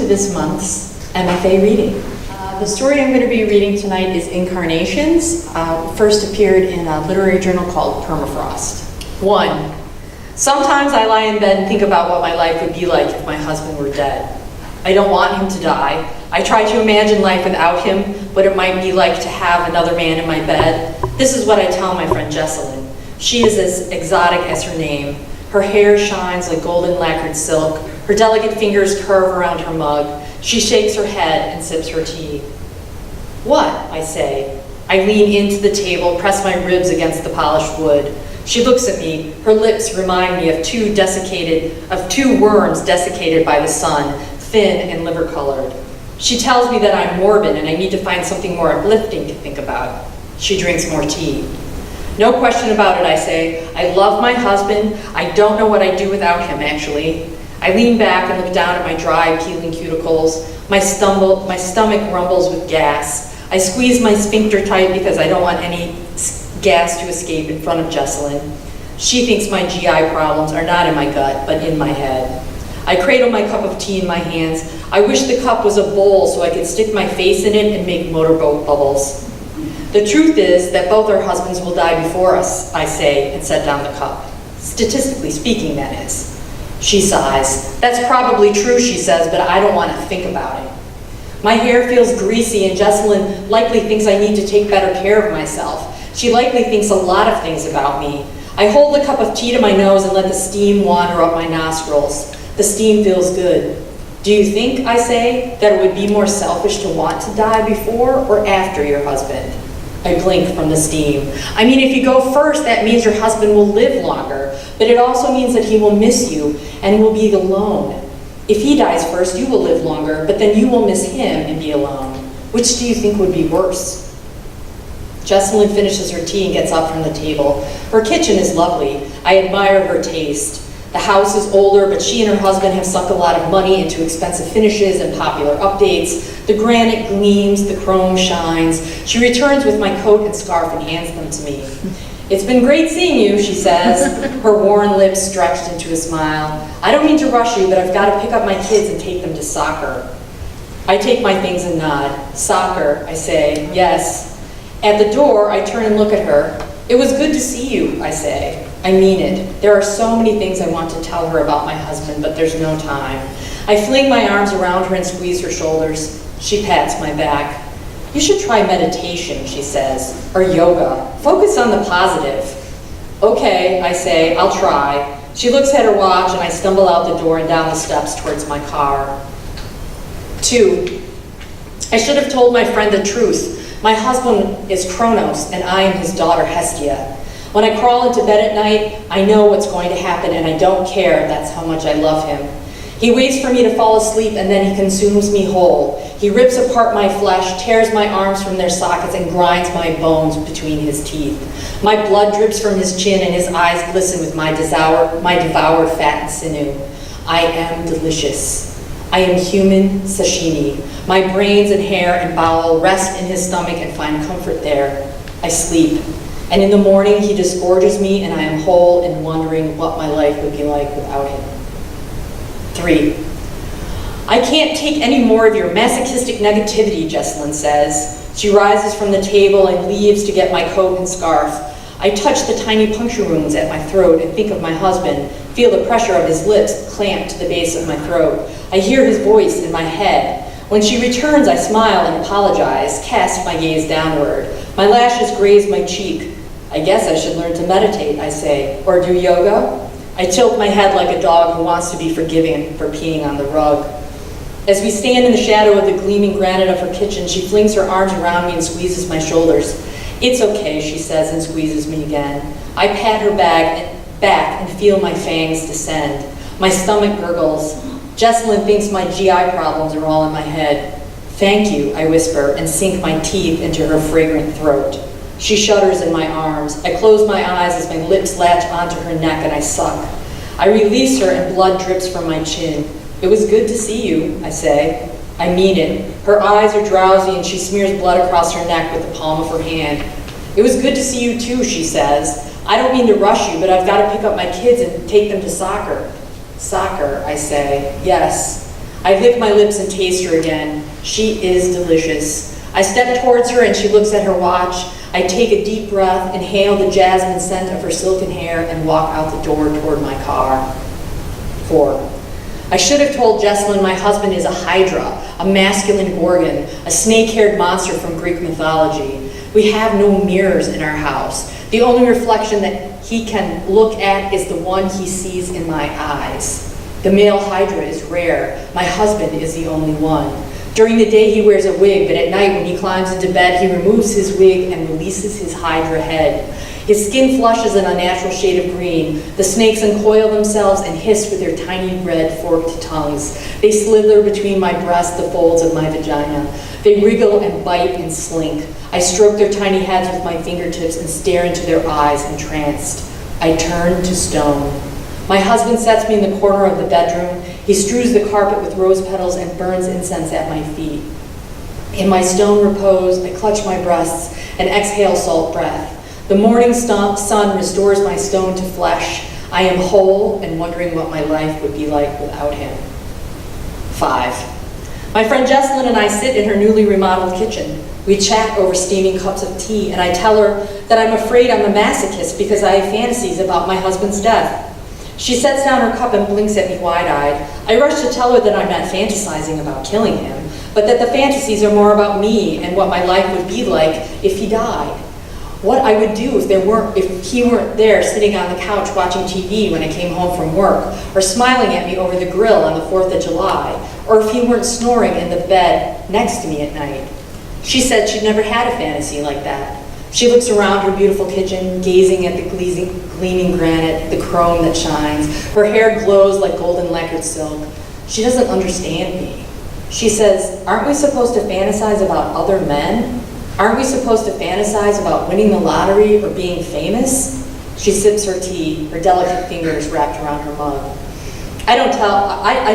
to this month's MFA reading. The story I'm going to be reading tonight is Incarnations. First appeared in a literary journal called Permafrost. 1. Sometimes I lie in bed and think about what my life would be like if my husband were dead. I don't want him to die. I try to imagine life without him, what it might be like to have another man in my bed. This is what I tell my friend Jessalyn. She is as exotic as her name. Her hair shines like golden lacquered silk. Her delicate fingers curve around her mug. She shakes her head and sips her tea. What? I say. I lean into the table, press my ribs against the polished wood. She looks at me. Her lips remind me of two worms desiccated by the sun, thin and liver-colored. She tells me that I'm morbid and I need to find something more uplifting to think about. She drinks more tea. No question about it, I say. I love my husband. I don't know what I'd do without him, actually. I lean back and look down at my dry, peeling cuticles. My stomach rumbles with gas. I squeeze my sphincter tight because I don't want any gas to escape in front of Jessalyn. She thinks my GI problems are not in my gut, but in my head. I cradle my cup of tea in my hands. I wish the cup was a bowl so I could stick my face in it and make motorboat bubbles. The truth is that both our husbands will die before us, I say, and set down the cup. Statistically speaking, that is. She sighs. That's probably true, she says, but I don't want to think about it. My hair feels greasy and Jessalyn likely thinks I need to take better care of myself. She likely thinks a lot of things about me. I hold the cup of tea to my nose and let the steam wander up my nostrils. The steam feels good. Do you think, I say, that it would be more selfish to want to die before or after your husband? I blink from the steam. I mean, if you go first, that means your husband will live longer, but it also means that he will miss you and will be alone. If he dies first, you will live longer, but then you will miss him and be alone. Which do you think would be worse? Jessalyn finishes her tea and gets up from the table. Her kitchen is lovely. I admire her taste. The house is older, but she and her husband have sunk a lot of money into expensive finishes and popular updates. The granite gleams, the chrome shines. She returns with my coat and scarf and hands them to me. It's been great seeing you, she says, her worn lips stretched into a smile. I don't mean to rush you, but I've got to pick up my kids and take them to soccer. I take my things and nod. Soccer, I say, yes. At the door, I turn and look at her. It was good to see you, I say. I mean it. There are so many things I want to tell her about my husband, but there's no time. I fling my arms around her and squeeze her shoulders. She pats my back. You should try meditation, she says, or yoga. Focus on the positive. Okay, I say, I'll try. She looks at her watch and I stumble out the door and down the steps towards my car. 2. I should have told my friend the truth. My husband is Kronos and I am his daughter Hestia. When I crawl into bed at night, I know what's going to happen and I don't care. That's how much I love him. He waits for me to fall asleep and then he consumes me whole. He rips apart my flesh, tears my arms from their sockets and grinds my bones between his teeth. My blood drips from his chin and his eyes glisten with my devoured fat and sinew. I am delicious. I am human sashimi. My brains and hair and bowel rest in his stomach and find comfort there. I sleep. And in the morning, he disgorges me and I am whole and wondering what my life would be like without him. 3. I can't take any more of your masochistic negativity, Jessalyn says. She rises from the table and leaves to get my coat and scarf. I touch the tiny puncture wounds at my throat and think of my husband, feel the pressure of his lips clamped to the base of my throat. I hear his voice in my head. When she returns, I smile and apologize, cast my gaze downward. My lashes graze my cheek. I guess I should learn to meditate, I say, or do yoga. I tilt my head like a dog who wants to be forgiven for peeing on the rug. As we stand in the shadow of the gleaming granite of her kitchen, she flings her arms around me and squeezes my shoulders. It's okay, she says and squeezes me again. I pat her back and feel my fangs descend. My stomach gurgles. Jessalyn thinks my GI problems are all in my head. Thank you, I whisper and sink my teeth into her fragrant throat. She shudders in my arms. I close my eyes as my lips latch onto her neck and I suck. I release her and blood drips from my chin. It was good to see you, I say. I mean it. Her eyes are drowsy and she smears blood across her neck with the palm of her hand. It was good to see you too, she says. I don't mean to rush you, but I've got to pick up my kids and take them to soccer. Soccer, I say. Yes. I lick my lips and taste her again. She is delicious. I step towards her and she looks at her watch. I take a deep breath, inhale the jasmine scent of her silken hair, and walk out the door toward my car. 4. I should have told Jessalyn my husband is a hydra, a masculine gorgon, a snake-haired monster from Greek mythology. We have no mirrors in our house. The only reflection that he can look at is the one he sees in my eyes. The male hydra is rare. My husband is the only one. During the day he wears a wig, but at night when he climbs into bed, he removes his wig and releases his hydra head. His skin flushes an unnatural shade of green. The snakes uncoil themselves and hiss with their tiny red forked tongues. They slither between my breasts, the folds of my vagina. They wriggle and bite and slink. I stroke their tiny heads with my fingertips and stare into their eyes entranced. I turn to stone. My husband sets me in the corner of the bedroom. He strews the carpet with rose petals and burns incense at my feet. In my stone repose, I clutch my breasts and exhale salt breath. The morning sun restores my stone to flesh. I am whole and wondering what my life would be like without him. 5. My friend Jessalyn and I sit in her newly remodeled kitchen. We chat over steaming cups of tea, and I tell her that I'm afraid I'm a masochist because I have fantasies about my husband's death. She sets down her cup and blinks at me wide-eyed. I rush to tell her that I'm not fantasizing about killing him, but that the fantasies are more about me and what my life would be like if he died. What I would do if he weren't there sitting on the couch watching TV when I came home from work, or smiling at me over the grill on the 4th of July, or if he weren't snoring in the bed next to me at night. She said she'd never had a fantasy like that. She looks around her beautiful kitchen, gazing at the gleaming granite, the chrome that shines. Her hair glows like golden lacquered silk. She doesn't understand me. She says, aren't we supposed to fantasize about other men? Aren't we supposed to fantasize about winning the lottery or being famous? She sips her tea, her delicate fingers wrapped around her mug. I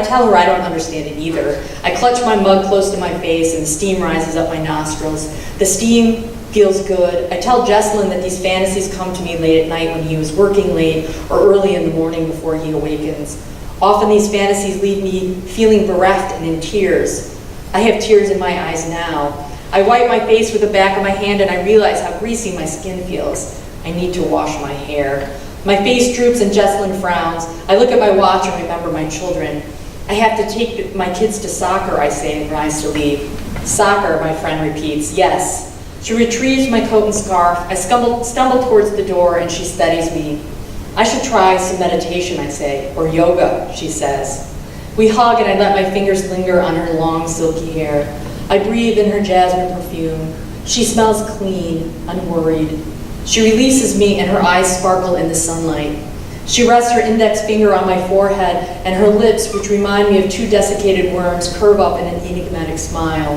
tell her I don't understand it either. I clutch my mug close to my face and the steam rises up my nostrils. The steam feels good. I tell Jessalyn that these fantasies come to me late at night when he was working late or early in the morning before he awakens. Often these fantasies leave me feeling bereft and in tears. I have tears in my eyes now. I wipe my face with the back of my hand and I realize how greasy my skin feels. I need to wash my hair. My face droops and Jessalyn frowns. I look at my watch and remember my children. I have to take my kids to soccer, I say, and rise to leave. Soccer, my friend repeats. Yes. She retrieves my coat and scarf. I stumble towards the door and she steadies me. I should try some meditation, I say, or yoga, she says. We hug and I let my fingers linger on her long, silky hair. I breathe in her jasmine perfume. She smells clean, unworried. She releases me and her eyes sparkle in the sunlight. She rests her index finger on my forehead and her lips, which remind me of 2 desiccated worms, curve up in an enigmatic smile.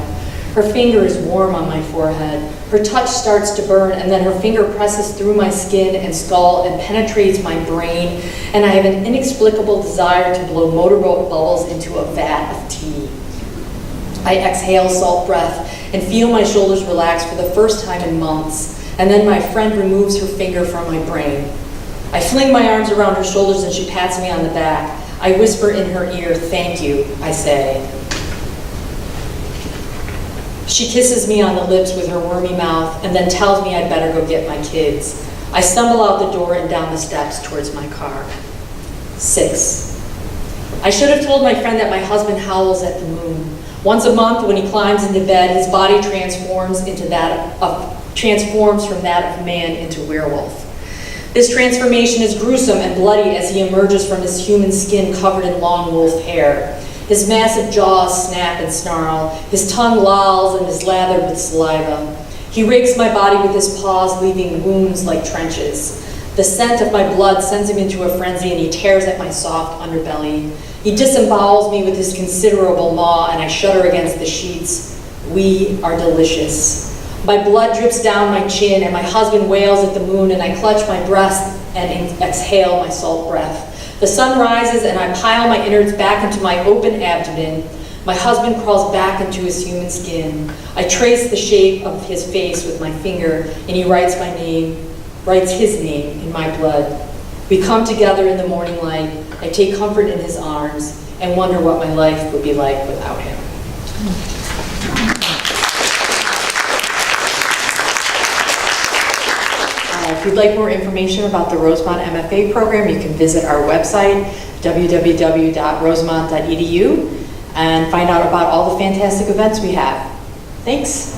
Her finger is warm on my forehead. Her touch starts to burn and then her finger presses through my skin and skull and penetrates my brain, and I have an inexplicable desire to blow motorboat bubbles into a vat of tea. I exhale salt breath and feel my shoulders relax for the first time in months, and then my friend removes her finger from my brain. I fling my arms around her shoulders and she pats me on the back. I whisper in her ear, "Thank you," I say. She kisses me on the lips with her wormy mouth and then tells me I'd better go get my kids. I stumble out the door and down the steps towards my car. 6. I should have told my friend that my husband howls at the moon. Once a month, when he climbs into bed, his body transforms from that of man into werewolf. This transformation is gruesome and bloody as he emerges from his human skin covered in long wolf hair. His massive jaws snap and snarl, his tongue lolls and is lathered with saliva. He rakes my body with his paws, leaving wounds like trenches. The scent of my blood sends him into a frenzy and he tears at my soft underbelly. He disembowels me with his considerable maw and I shudder against the sheets. We are delicious. My blood drips down my chin and my husband wails at the moon and I clutch my breast and exhale my salt breath. The sun rises and I pile my innards back into my open abdomen. My husband crawls back into his human skin. I trace the shape of his face with my finger and he writes his name in my blood. We come together in the morning light. I take comfort in his arms and wonder what my life would be like without him. If you'd like more information about the Rosemont MFA program, you can visit our website, www.rosemont.edu, and find out about all the fantastic events we have. Thanks.